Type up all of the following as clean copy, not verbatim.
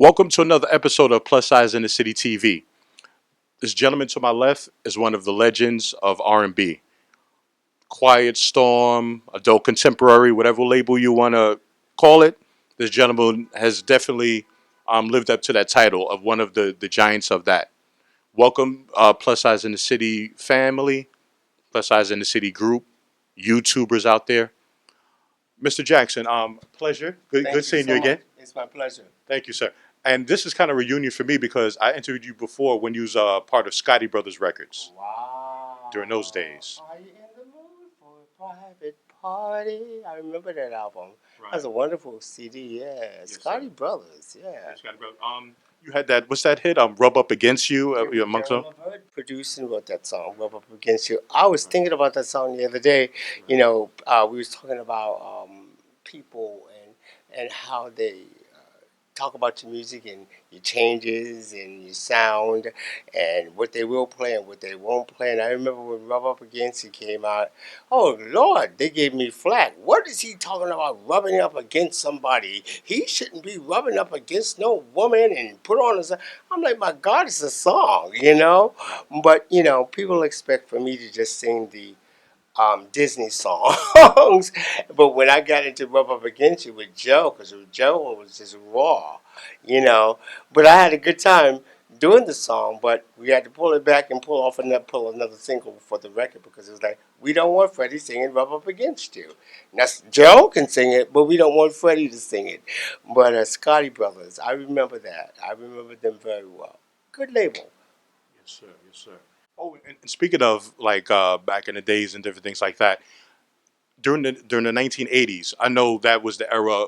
Welcome to another episode of Plus Size in the City TV. This gentleman to my left is one of the legends of R&B. Quiet Storm, adult contemporary, whatever label you want to call it. This gentleman has definitely lived up to that title of one of the giants of that. Welcome, Plus Size in the City family, Plus Size in the City group, YouTubers out there. Mr. Jackson, pleasure. Good Thank you seeing you so again. much. It's my pleasure. Thank you, sir. And this is kind of a reunion for me because I interviewed you before when you was part of Scotty Brothers Records Wow. during those days. Are you in the mood for a private party? I remember that album. Right. That's a wonderful CD. Yeah, Yes, Scotty sir. Brothers. Yeah. Yeah, Scotty Brothers. You had that. What's that hit? Rub up against you. Amongst them. Daryl Levert produced and wrote that song, "Rub Up Against You." I was Right. thinking about that song the other day. Right. We was talking about people and how they talk about your music and your changes and your sound and what they will play and what they won't play. And I remember when Rub Up Against You came out, oh Lord, they gave me flack. What is he talking about rubbing up against somebody? He shouldn't be rubbing up against no woman and put on a. I'm like, my God, it's a song, you know? But, people expect for me to just sing the Disney songs. But when I got into Rub Up Against You with Joe, because Joe was just raw, you know. But I had a good time doing the song, but we had to pull it back and pull another single for the record because it was like, we don't want Freddie singing Rub Up Against You. Now, Joe can sing it, but we don't want Freddie to sing it. But Scotty Brothers, I remember that. I remember them very well. Good label. Yes, sir. Yes, sir. Oh, and speaking of like back in the days and different things like that, during the 1980s, I know that was the era.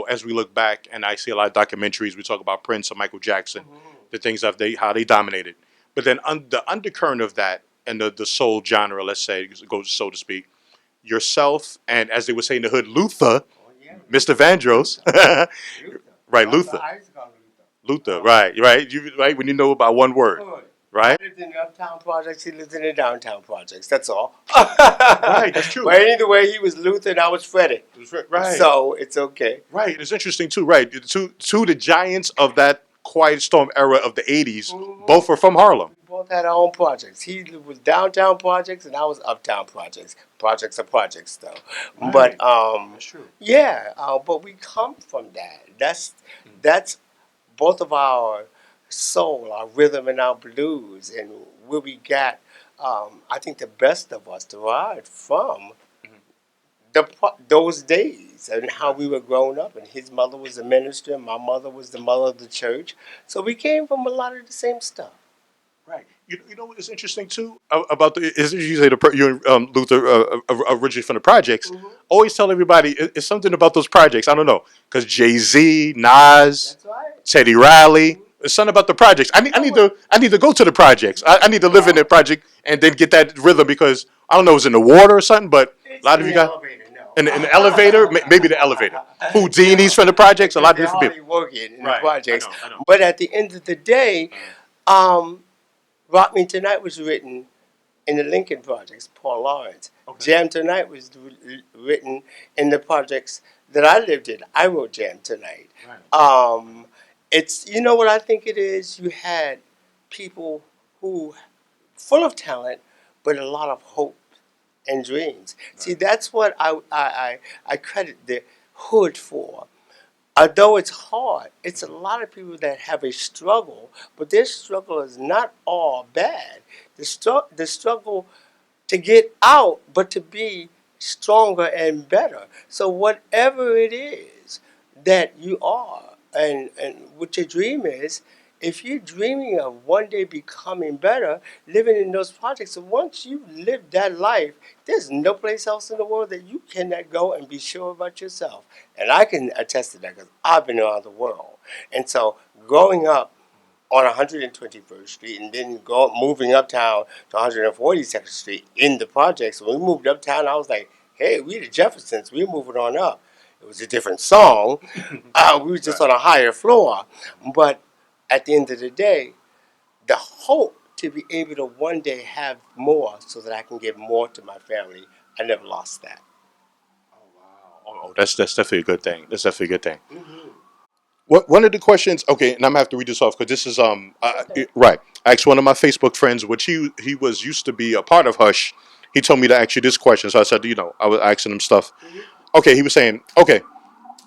As we look back, and I see a lot of documentaries, we talk about Prince or Michael Jackson, the things of how they dominated. But then the undercurrent of that and the soul genre, let's say, goes so to speak, yourself and as they would say in the hood, Luther, Oh, yeah. Mr. Vandross, Luther. right? Luther. Luther, I used to call him Luther, Luther. right, you right when you know about one word, Good. right? I lived in the uptown projects. He lived in the downtown projects. That's all. Right, that's true. But either way, he was Luther and I was Freddie. Right, So it's okay. right. It's interesting too, right? Two the giants of that Quiet Storm era of the '80s, Mhm. both are from Harlem. We both had our own projects. He was downtown projects and I was uptown projects. Projects are projects, though. Right, But that's true. yeah. But we come from that. That's both of our soul, our rhythm, and our blues, and where we got. I think the best of us derived from those days and how we were growing up. And his mother was a minister, and my mother was the mother of the church. So we came from a lot of the same stuff. Right. You know what is interesting too about the is you say you and Luther originally from the projects. Mm-hmm. Always tell everybody it's something about those projects. I don't know because Jay-Z, Nas, That's right. Teddy Riley. It's something about the projects. I need to go to the projects. I need to live in the project and then get that rhythm because I don't know, it's in the water or something. But a It's lot of in you the got elevator, no. in the elevator, maybe the elevator. Houdini's from the projects. A lot of They're different hardly people. working in the Right. I projects. know. I know. But at the end of the day, um, Rock Me Tonight was written in the Lincoln projects, Paul Lawrence. Okay. Jam Tonight was written in the projects that I lived in. I wrote Jam Tonight. Right. It's, what I think it is? You had people who full of talent, but a lot of hope and dreams. See, Right. that's what I credit the hood for. Although it's hard, it's a lot of people that have a struggle, but their struggle is not all bad. The struggle to get out, but to be stronger and better. So whatever it is that you are, and what your dream is, if you're dreaming of one day becoming better, living in those projects, and once you live that life, there's no place else in the world that you cannot go and be sure about yourself. And I can attest to that because I've been around the world. And so growing up on 121st Street and then moving uptown to 142nd Street in the projects. When we moved uptown, I was like, hey, we the Jeffersons, we're moving on up. It was a different song. We were just Right. on a higher floor. But at the end of the day, the hope to be able to one day have more so that I can give more to my family, I never lost that. Oh, wow. Oh, that's definitely a good thing. That's definitely a good thing. Mm-hmm. one of the questions, okay, and I'm gonna have to read this off because this is Okay. right. I asked one of my Facebook friends, which he was used to be a part of Hush. He told me to ask you this question, so I said, I was asking him stuff. Okay, he was saying, okay,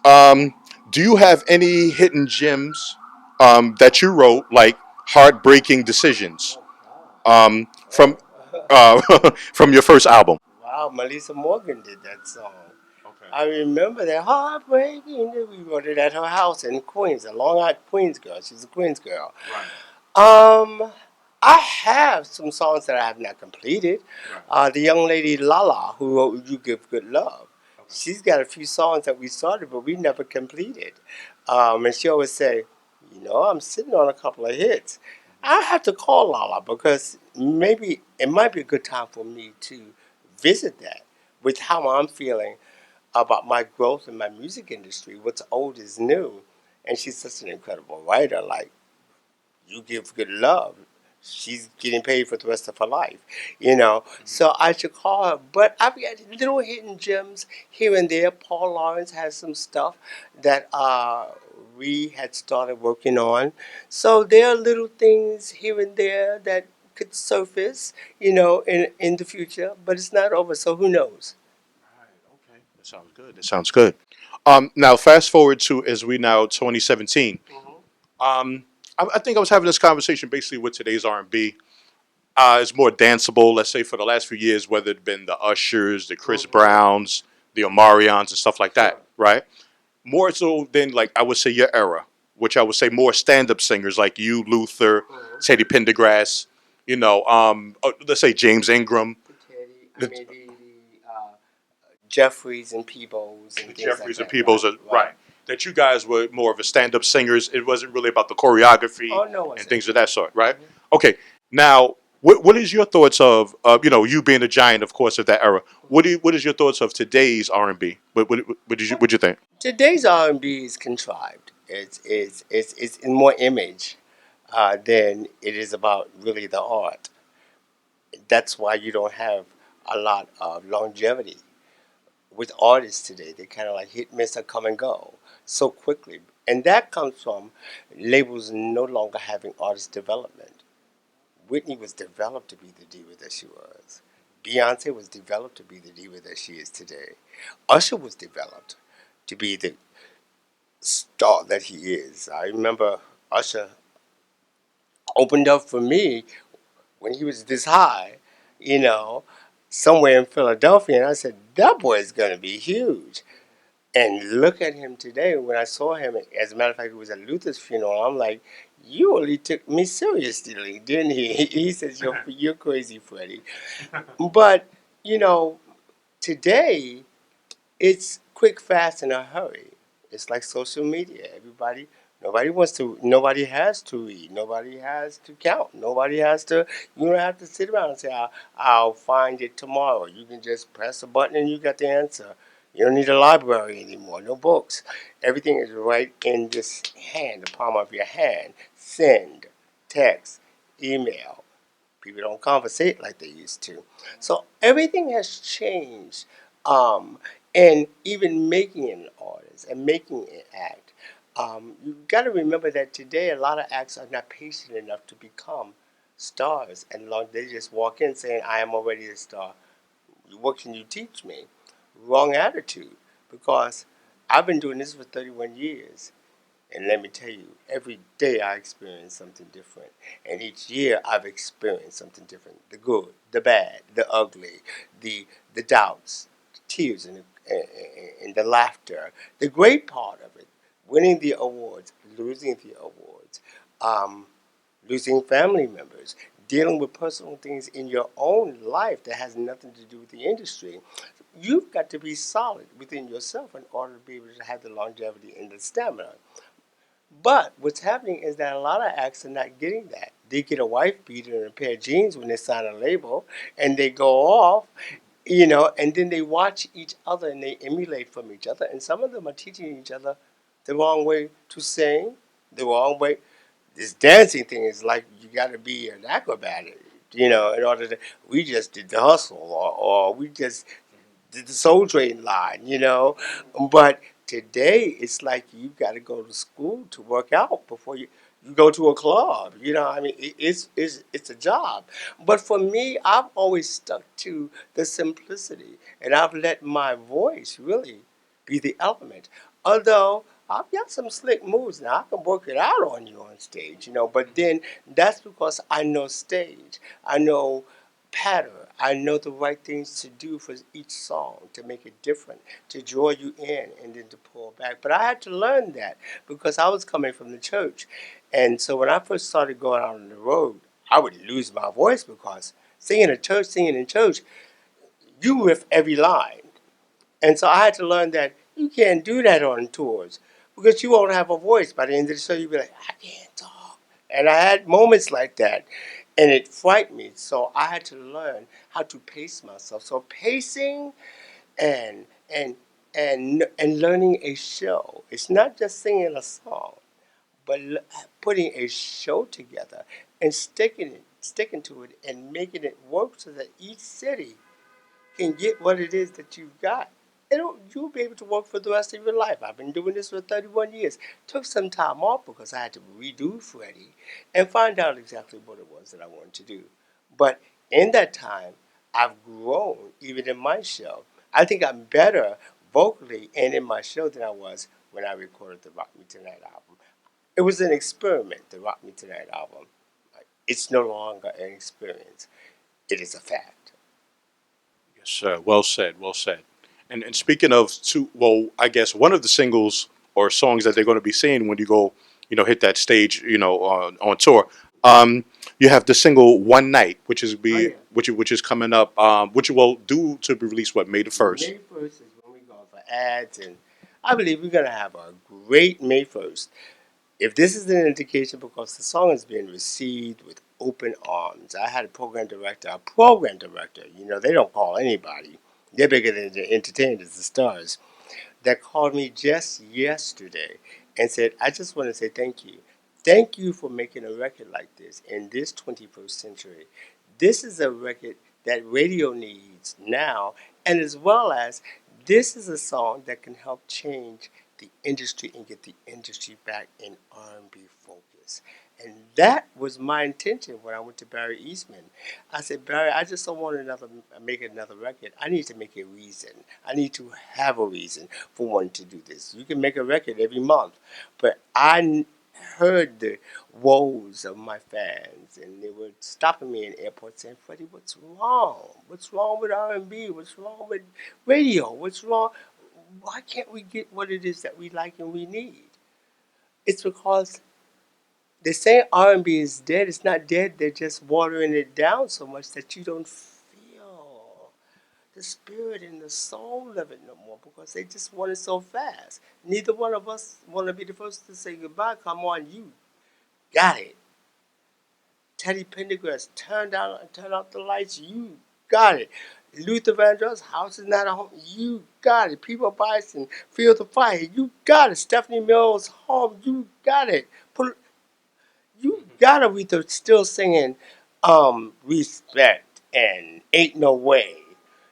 do you have any hidden gems that you wrote, like heartbreaking decisions, from Oh. from your first album? Wow, Melissa Morgan did that song. Okay. I remember that heartbreaking. We wrote it at her house in Queens, a Long Island Queens girl. She's a Queens girl. Right. Um, I have some songs that I have not completed. Right. The young lady Lala, who wrote "You Give Good Love," Okay. she's got a few songs that we started, but we never completed. And she always say, I'm sitting on a couple of hits. I have to call Lala because maybe it might be a good time for me to visit that with how I'm feeling about my growth in my music industry. What's old is new, and she's such an incredible writer. Like, you give good love, she's getting paid for the rest of her life. So I should call her. But I've got little hidden gems here and there. Paul Lawrence has some stuff that we had started working on. So there are little things here and there that could surface, in the future. But it's not over, so who knows? Right. Okay. That sounds good. That sounds good. Now fast forward to as we now 2017. Mhm. I think I was having this conversation basically with today's R&B. It's more danceable. Let's say for the last few years, whether it been the Ushers, the Chris Mhm. Browns, the Omarions, and stuff like Sure. that, right? More so than like I would say your era, which I would say more stand-up singers like you, Luther, Mhm. Teddy Pendergrass. Let's say James Ingram, Teddy, I the, mean the Jeffries and Peebles the and things like Jeffries and that. Right, Peoples, right. right? That you guys were more of a stand-up singers. It wasn't really about the choreography Oh no, and was it? things of that sort, right? Mhm. Okay. Now, what is your thoughts of you being a giant, of course, of that era? What is your thoughts of today's R&B? What did you think? Today's R&B is contrived. It's in more image than it is about really the art. That's why you don't have a lot of longevity with artists today. They kind of like hit, miss, or come and go so quickly, and that comes from labels no longer having artist development. Whitney was developed to be the diva that she was. Beyonce was developed to be the diva that she is today. Usher was developed to be the star that he is. I remember Usher opened up for me when he was this high, you know, somewhere in Philadelphia, and I said, that boy is going to be huge. And look at him today. When I saw him, as a matter of fact, it was at Luther's funeral. I'm like, you really took me seriously, didn't he? He says, you're crazy, Freddie. But, you know, today, it's quick, fast, in a hurry. It's like social media. Nobody has to read. Nobody has to count. You don't have to sit around and say, I'll find it tomorrow. You can just press a button and you got the answer. You don't need a library anymore, no books. Everything is right in this hand, the palm of your hand. Send, text, email. People don't conversate like they used to. So everything has changed. Um, and even making an artist and making an act, you've got to remember that today a lot of acts are not patient enough to become stars. And they just walk in saying, I am already a star. What can you teach me? Wrong attitude. Because I've been doing this for 31 years. And let me tell you, every day I experience something different. And each year I've experienced something different. The good, the bad, the ugly, the doubts, the tears, and the laughter. The great part of it, winning the awards, losing the awards, um, losing family members, dealing with personal things in your own life that has nothing to do with the industry. You've got to be solid within yourself in order to be able to have the longevity and the stamina. But what's happening is that a lot of acts are not getting that. They get a wife beater and a pair of jeans when they sign a label, and they go off, and then they watch each other and they emulate from each other. And some of them are teaching each other the wrong way to sing, the wrong way. This dancing thing is like you got to be an acrobat, in order to. We just did the hustle, or we just the Soul Train line. But Today, it's like you got to go to school to work out before you go to a club. You know, I mean, it's a job. But for me, I've always stuck to the simplicity, and I've let my voice really be the element. Although I've got some slick moves now, I can work it out on you on stage, you know. But then that's because I know stage, I know pattern, I know the right things to do for each song to make it different, to draw you in and then to pull back. But I had to learn that because I was coming from the church. And so when I first started going out on the road, I would lose my voice because singing in church, you riff every line. And so I had to learn that you can't do that on tours because you won't have a voice. By the end of the show, you'll be like, I can't talk. And I had moments like that, and it frightened me. So I had to learn how to pace myself. So pacing and and and learning a show. It's not just singing a song, but putting a show together and sticking to it, and making it work so that each city can get what it is that you've got. And you'll be able to work for the rest of your life. I've been doing this for 31 years. Took some time off because I had to redo Freddie and find out exactly what it was that I wanted to do. But in that time, I've grown even in my show. I think I'm better vocally and in my show than I was when I recorded the Rock Me Tonight album. It was an experiment, the Rock Me Tonight album. It's no longer an experience. It is a fact. Yes, sir. Well said. Well said. And speaking of two, well, I guess one of the singles or songs that they're going to be seeing when you go, hit that stage, on tour. You have the single "One Night," which is Oh be yeah. which is coming up, which will due to be released what May 1st. May 1st is when we go for ads, and I believe we're going to have a great May 1st. If this is an indication, because the song is being received with open arms. I had a program director, you know, they don't call anybody. They're bigger than the entertainers, the stars, that called me just yesterday and said, I just want to say thank you. Thank you for making a record like this in this 21st century. This is a record that radio needs now, and as well as this is a song that can help change the industry and get the industry back in R&B focus. And that was my intention when I went to Barry Eastman. I said, Barry, I just don't want make another record. I need to make a reason. I need to have a reason for wanting to do this. You can make a record every month, but heard the woes of my fans, and they were stopping me in airports saying, Freddie, what's wrong? What's wrong with R&B? What's wrong with radio? What's wrong? Why can't we get what it is that we like and we need? It's because they say R&B is dead. It's not dead. They're just watering it down so much that you don't feel the spirit and the soul of it no more because they just want it so fast. Neither one of us want to be the first to say goodbye. Come on, you got it. Teddy Pendergrass, turn out the lights. You got it. Luther Vandross, House is not a home. You got it. People Bison, Field of Fire. You got it. Stephanie Mills, Home. You got it. You got Aretha still singing Respect and Ain't No Way.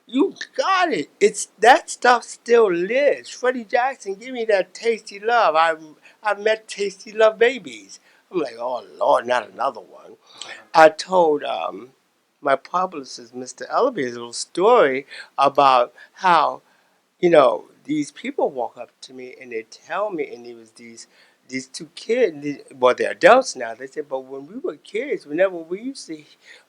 You got it. It's that stuff still lives. Freddie Jackson, give me that tasty love. I met tasty love babies. I'm like, oh Lord, not another one. I told my publicist, Mr. Ellaby, a little story about how these people walk up to me and they tell me, and it was these two kids, well, they're adults now. They said, but when we were kids, whenever we used to,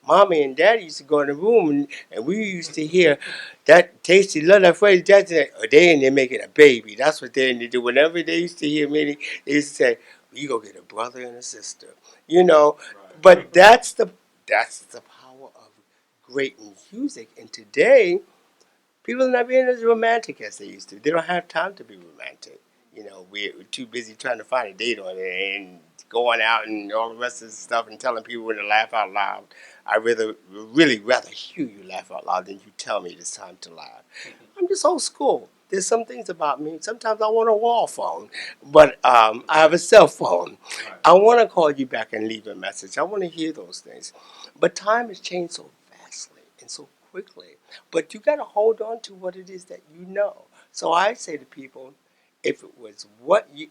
mommy and daddy used to go in the room and we used to hear that tasty love, that Freddie Jackson, they in there making a baby. That's what they in there do. Whenever they used to hear me, they used to say, we go get a brother and a sister, you know. But that's the power of great music. And today, people are not being as romantic as they used to. They don't have time to be romantic. We're too busy trying to find a date on it and going out and all the rest of the stuff and telling people when to laugh out loud. I really rather hear you laugh out loud than you tell me it's time to laugh. I'm just old school. There's some things about me. Sometimes I want a wall phone, but I have a cell phone. I want to call you back and leave a message. I want to hear those things. But time has changed so vastly and so quickly. But you got to hold on to what it is that you know. So I say to people, if it was what you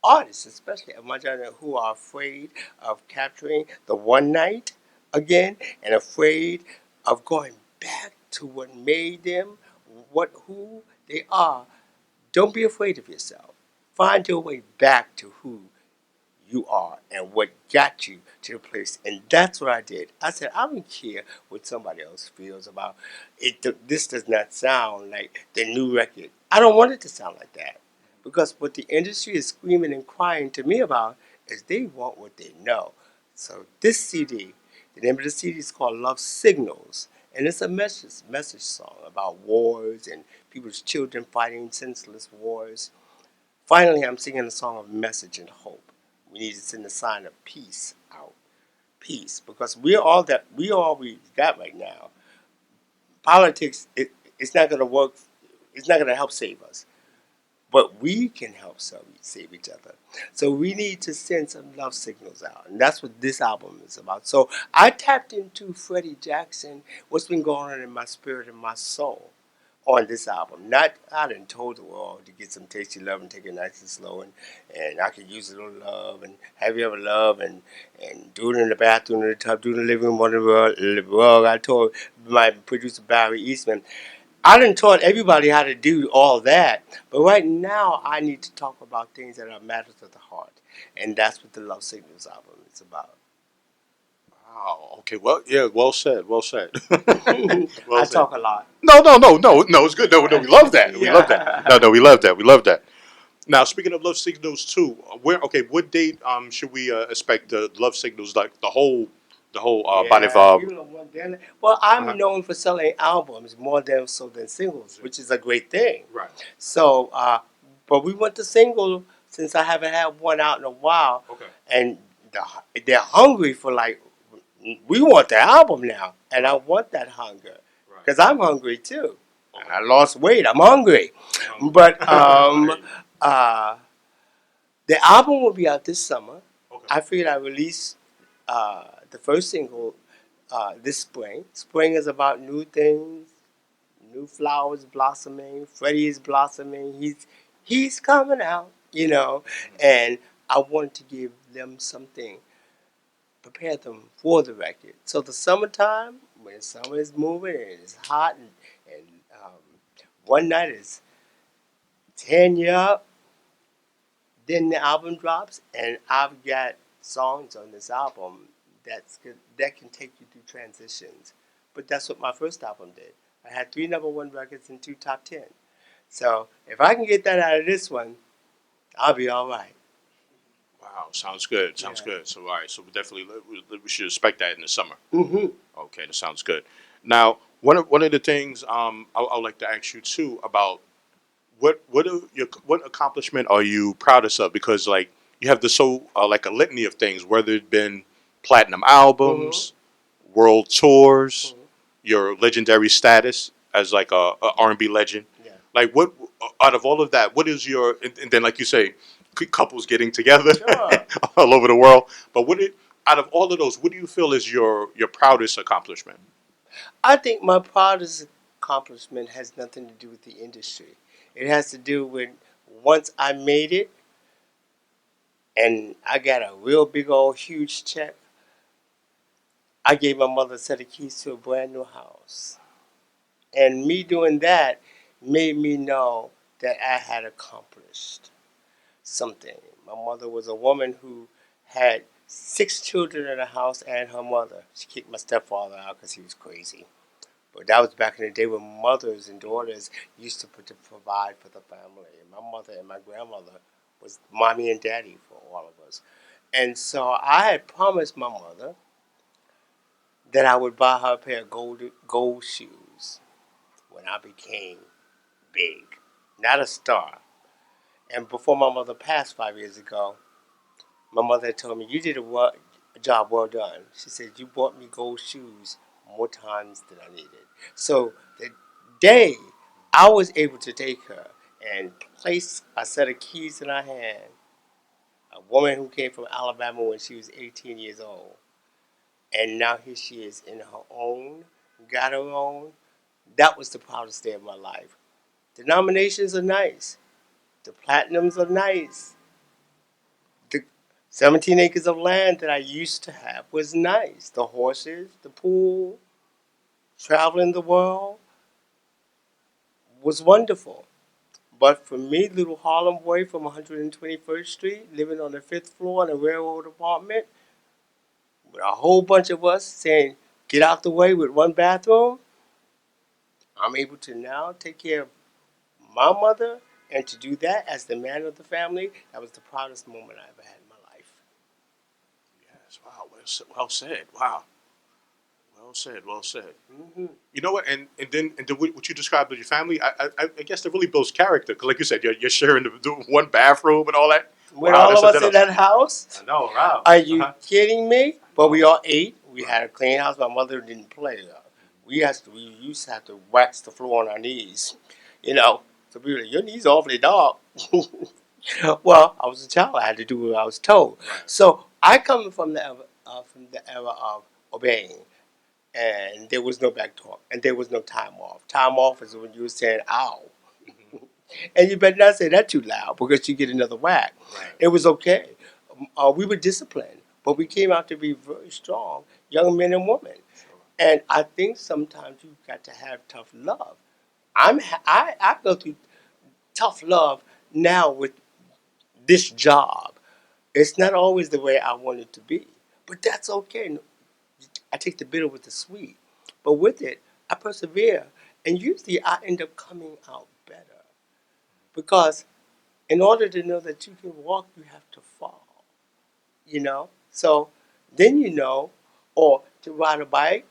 artists, especially of my genre, who are afraid of capturing the one night again and afraid of going back to what made them what who they are. Don't be afraid of yourself. Find your way back to who you are and what got you to the place. And that's what I did. I said, I don't care what somebody else feels about it. This does not sound like the new record. I don't want it to sound like that. Because what the industry is screaming and crying to me about is they want what they know. So this CD, the name of the CD is called Love Signals. And it's a message song about wars and people's children fighting senseless wars. Finally, I'm singing a song of message and hope. We need to send a sign of peace out. Peace. Because we're all we got right now. Politics, it's not going to work. It's not going to help save us. But we can help save each other. So we need to send some love signals out. And that's what this album is about. So I tapped into Freddie Jackson, what's been going on in my spirit and my soul on this album. Not I done told the world to get some tasty love and take it nice and slow and I could use a little love and have you ever love and do it in the bathroom, in the tub, do it in the living room, on the rug. I told my producer Barry Eastman, I done taught everybody how to do all that, but right now I need to talk about things that are matters of the heart, and that's what the Love Signals album is about. Wow. Okay. Well, yeah. Well said. Well said. Well I said. talk a lot. No, no, no, no, no. It's good. No, no. We love that. We love that. No, Yeah. no. We love that. We love that. Now, speaking of love signals too, where? Okay. What date should we expect the love signals, like the whole body of Yeah, people don't want that. Well, uh-huh. I'm known for selling albums more than so than singles, which is a great thing. Right. So, but we want the single since I haven't had one out in a while, Okay. and they're hungry for like we want the album now, and I Right. want that hunger Right. because I'm hungry too. Okay. I lost weight. I'm hungry, You're hungry. but I hear you. uh, the album will be out this summer. Okay. I figured I'd release the first single this spring. Spring is about new things, new flowers blossoming. Freddie is blossoming. He's coming out, and I want to give them something, prepare them for the record. So the summertime, when summer is moving and it's hot, and one night is 10 you up, then the album drops, and I've got songs on this album that can take you through transitions. But that's what my first album did. I had 3 number 1 records and 2 top 10. So if I can get that out of this one, I'll be all right. Wow. Sounds good. Sounds Yeah. good. So all right. So we definitely we should expect that in the summer. Mm-hmm. Okay. That sounds good. Now, one of the things I would like to ask you too about what accomplishment are you proudest of? Because like you have this so like a litany of things, whether it been platinum Mm-hmm. albums, world tours, Mm-hmm. your legendary status as like a R&B legend. Yeah. Like what out of all of that, what is your and then like you say, couples getting together Sure. all over the world. But out of all of those, what do you feel is your proudest accomplishment? I think my proudest accomplishment has nothing to do with the industry. It has to do with once I made it and I got a real big old huge check. I gave my mother a set of keys to a brand new house. And me doing that made me know that I had accomplished something. My mother was a woman who had 6 children in the house and her mother. She kicked my stepfather out because he was crazy. But that was back in the day when mothers and daughters used to provide for the family. And my mother and my grandmother was mommy and daddy for all of us. And so I had promised my mother that I would buy her a pair of gold shoes when I became big, not a star. And before my mother passed 5 years ago, my mother had told me, "You did a job well done." She said, "You bought me gold shoes more times than I needed." So the day I was able to take her and place a set of keys in her hand, a woman who came from Alabama when she was 18 years old, and now here she is in her own, got her own, that was the proudest day of my life. The nominations are nice. The platinums are nice. The 17 acres of land that I used to have was nice. The horses, the pool, traveling the world was wonderful. But for me, little Harlem boy from 121st Street, living on the fifth floor in a railroad apartment, with a whole bunch of us saying, get out the way with one bathroom, I'm able to now take care of my mother, and to do that as the man of the family, that was the proudest moment I ever had in my life. Yes, wow, well said. Wow, well said, well said. Hmm. You know what? And then what you described with your family, I guess that really builds character. Because like you said, you're sharing the one bathroom and all that. With Wow, all that's of a us that in that house, I know. Wow. are you Uh-huh. kidding me? But we No. all ate. We Right. had a clean house. My mother didn't play. We used to have to wax the floor on our knees, you know. So people were like, your knees awfully dark. Well, I was a child. I had to do what I was told. Right. So I come from the era of obeying, and there was no back talk, and there was no time off. Time off is when you were saying "ow," Mhm. and you better not say that too loud because you get another whack. Right. It was okay. We were disciplined, but we came out to be very strong young men and women. Sure. And I think sometimes you've got to have tough love. I go through tough love now with this job. It's not always the way I want it to be, but that's okay. I take the bitter with the sweet, but with it, I persevere, and usually I end up coming out better because in order to know that you can walk, you have to fall. You know, so then you know, or to ride a bike,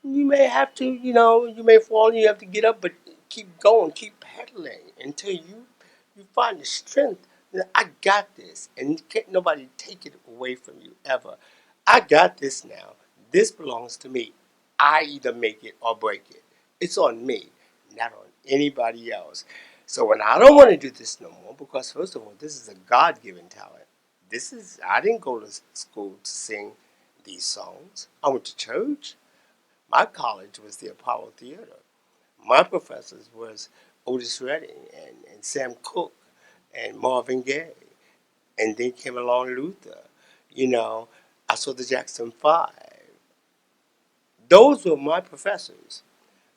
you may have to, you may fall and you have to get up, but keep going, keep pedaling until you find the strength. That I got this, and can't nobody take it away from you ever. I got this now. This belongs to me. I either make it or break it. It's on me, not on anybody else. So when I don't want to do this no more, because first of all, this is a God-given talent. I didn't go to school to sing these songs. I went to church. My college was the Apollo Theater. My professors was Otis Redding and Sam Cooke and Marvin Gaye. And then came along Luther. You know, I saw the Jackson Five. Those were my professors.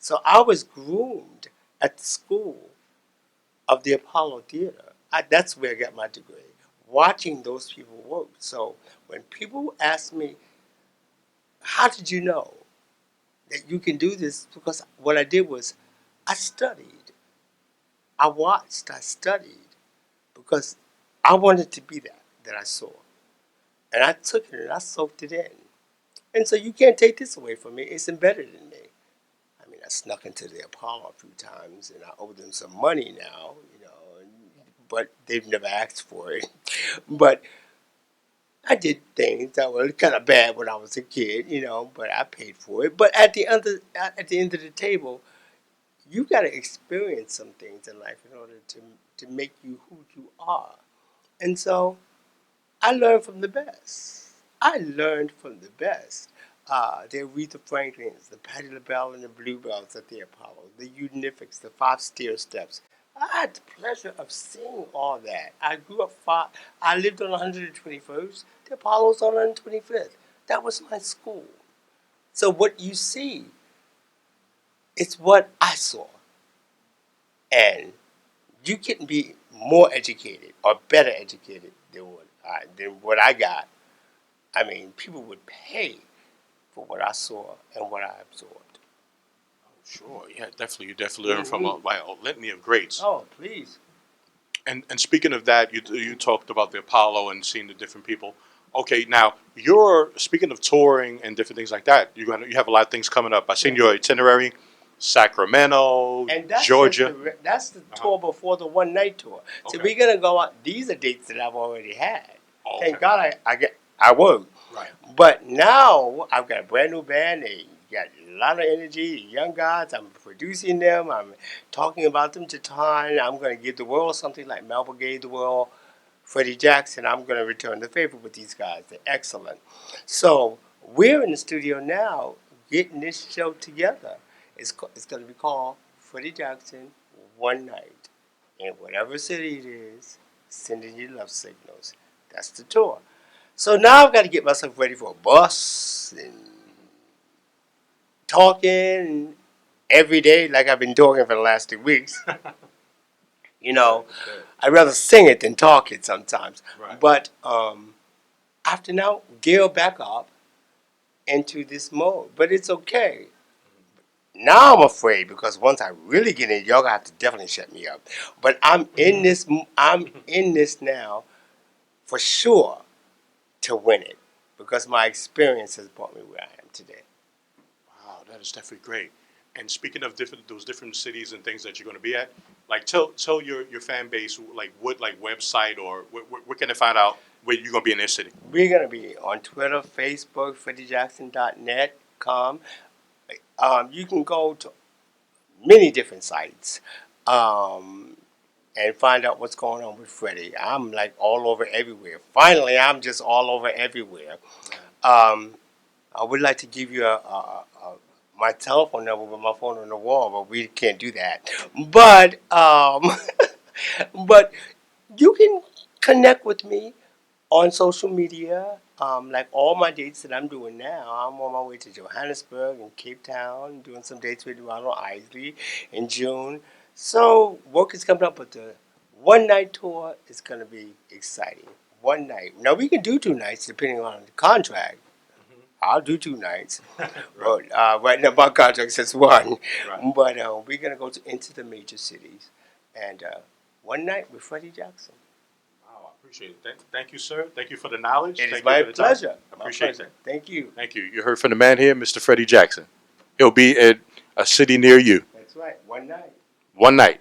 So I was groomed at the school of the Apollo Theater. That's where I got my degree, watching those people work. So when people ask me, how did you know that you can do this? Because what I did was I studied, I watched, I studied, because I wanted to be that I saw. And I took it and I soaked it in. And so you can't take this away from me. It's embedded in me. I mean, I snuck into the Apollo a few times, and I owe them some money now, but they've never asked for it. But I did things that were kind of bad when I was a kid, but I paid for it. But at the end of the table, you got to experience some things in life in order to make you who you are. And so I learned from the best. I learned from the best. The Aretha Franklins, the Patti LaBelle and the Bluebells at the Apollo, the Unifics, the Five Stair Steps. I had the pleasure of seeing all that. I grew up I lived on 121st. The Apollo's on 125th. That was my school. So what you see, it's what I saw. And you couldn't be more educated or better educated than what I got. I mean, people would pay for what I saw and what I absorbed. Sure. Yeah. Definitely. You definitely learn from Hmm. a litany of greats. Oh, please. And speaking of that, you talked about the Apollo and seeing the different people. Okay, now you're speaking of touring and different things like that. You have a lot of things coming up. I seen Yeah. your itinerary: Sacramento, And Georgia. that's the Uh-huh. tour before the one night tour. So Okay. we're gonna go out. These are dates that I've already had. Oh, Thank okay. God I work. Right. But now I've got a brand new band. They got a lot of energy, young guys. I'm producing them. I'm talking about them to time. I'm going to give the world something like Melba gave the world Freddie Jackson. I'm going to return the favor with these guys. They're excellent. So we're in the studio now getting this show together. It's going to be called Freddie Jackson One Night. in whatever city it is, sending you love signals. That's the tour. So now I've got to get myself ready for a bus and talking every day like I've been talking for the last 2 weeks. You know, I'd rather sing it than talk it sometimes. Right. But I have to now gear back up into this mode. But it's okay. Now I'm afraid because once I really get in, y'all gonna have to definitely shut me up. But I'm in this. I'm in this now for sure to win it because my experience has brought me where I am today. Wow, that is definitely great. And speaking of those different cities and things that you're going to be at, like tell your fan base like what like website or where can they find out where you're going to be in their city? We're gonna be on Twitter, Facebook, FreddieJackson.net, com. You can go to many different sites and find out what's going on with Freddie. I'm like all over everywhere. Finally, I'm just all over everywhere. Um, I would like to give you my telephone number with my phone on the wall, but we can't do that. But but you can connect with me on social media. Like all my dates that I'm doing now, I'm on my way to Johannesburg and Cape Town, doing some dates with Ronald Isley in June. So work is coming up, but the one night tour is going to be exciting. One night. Now we can do 2 nights depending on the contract. I'll do 2 nights, Right. but right now my contract says one. Right. But we're going to go into the major cities, and one night with Freddie Jackson. Wow, I appreciate it. Thank you, sir. Thank you for the knowledge. It is Thank you my for the time. pleasure. I My appreciate pleasure. that. Thank you. Thank you. You heard from the man here, Mr. Freddie Jackson. He'll be at a city near you. That's right. One night. One night.